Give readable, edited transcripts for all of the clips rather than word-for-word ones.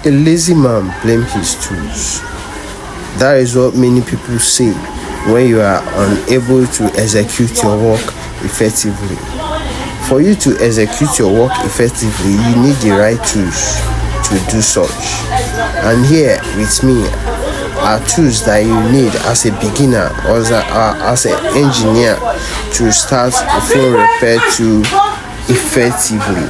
A lazy man blames his tools. That is what many people say when you are unable to execute your work effectively. For you to execute your work effectively, you need the right tools to do such. And here with me are tools that you need as a beginner or as an engineer to start a phone repair tool effectively.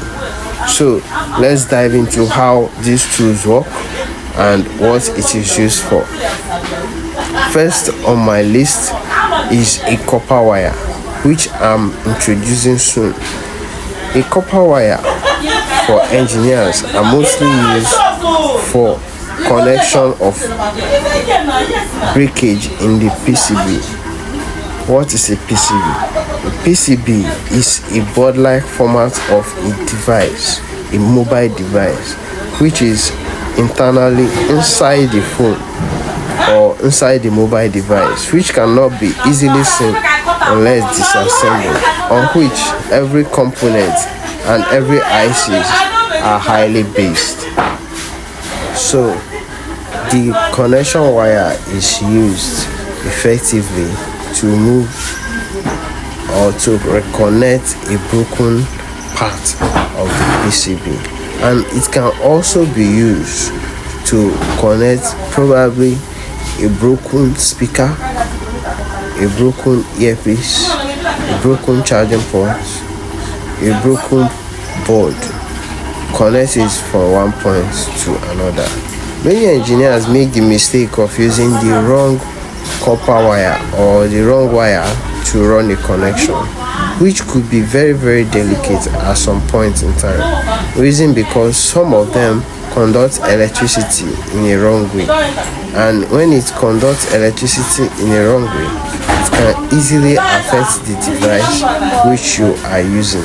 So let's dive into how these tools work and what it is used for. First on my list is a copper wire, which I'm introducing soon. A copper wire for engineers are mostly used for connection of breakage in the PCB. What is a PCB? A PCB is a board-like format of a device, a mobile device, which is internally inside the phone or inside the mobile device, which cannot be easily seen unless disassembled, on which every component and every ICs are highly based. So the connection wire is used effectively to move or to reconnect a broken part of the PCB, and it can also be used to connect probably a broken speaker, a broken earpiece, a broken charging port, a broken board. Connect it from one point to another. Many engineers make the mistake of using the wrong copper wire or the wrong wire to run a connection, which could be very, very delicate at some point in time. Reason because some of them conduct electricity in a wrong way, and when it conducts electricity in a wrong way, it can easily affect the device which you are using.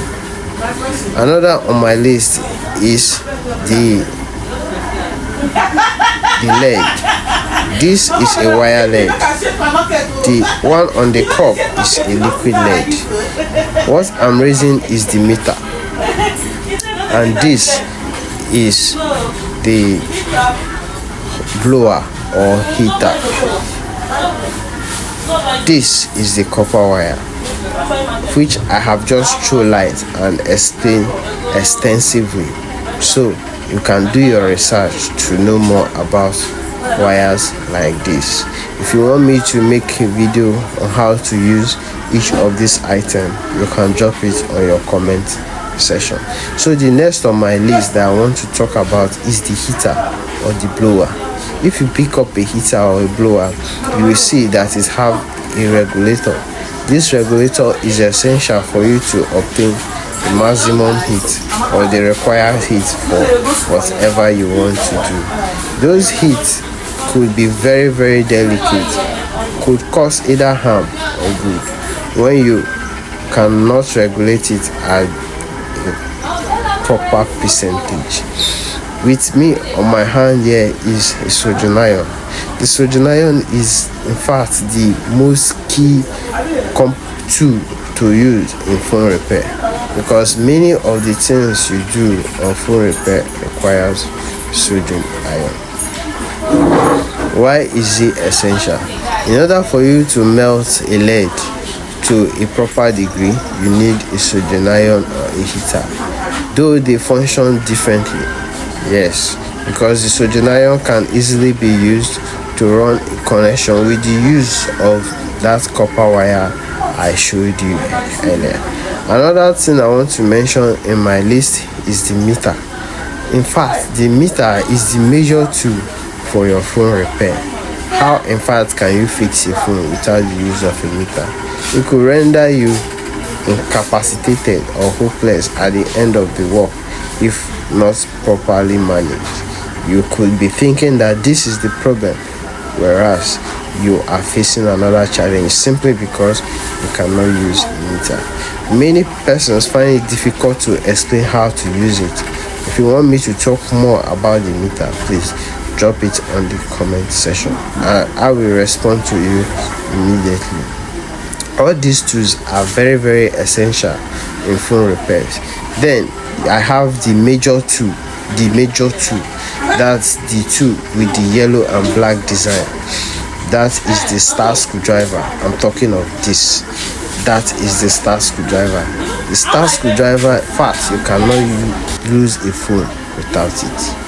Another on my list is the lead. This is a wire lead. The one on the cup is a liquid lead. What I'm raising is the meter, and this is the blower or heater. This is the copper wire, which I have just thrown light and explained extensively, so you can do your research to know more about wires like this. If you want me to make a video on how to use each of these items, you can drop it on your comment section. So the next on my list that I want to talk about is the heater or the blower. If you pick up a heater or a blower, you will see that it have a regulator. This regulator is essential for you to obtain the maximum heat or the required heat for whatever you want to do. Those heat could be very, very delicate, could cause either harm or good when you cannot regulate it at a proper percentage. With me on my hand here is a soldering iron. The soldering iron is in fact the most key tool to use in phone repair, because many of the things you do on phone repair requires soldering iron. Why is it essential? In order for you to melt a lead to a proper degree, you need a soldering iron or a heater, though they function differently. Yes, because the soldering iron can easily be used to run a connection with the use of that copper wire I showed you earlier. Another thing I want to mention in my list is the meter. In fact, the meter is the major tool for your phone repair. How in fact can you fix a phone without the use of a meter? It could render you incapacitated or hopeless at the end of the work if not properly managed. You could be thinking that this is the problem, whereas you are facing another challenge simply because you cannot use a meter. Many persons find it difficult to explain how to use it. If you want me to talk more about the meter, please drop it on the comment section and I will respond to you immediately. All these tools are very, very essential in phone repairs. Then I have the major tool. That's the two with the yellow and black design. That is the star screwdriver. I'm talking of this. That is the star screwdriver. The star screwdriver, in fact, you cannot use a phone without it.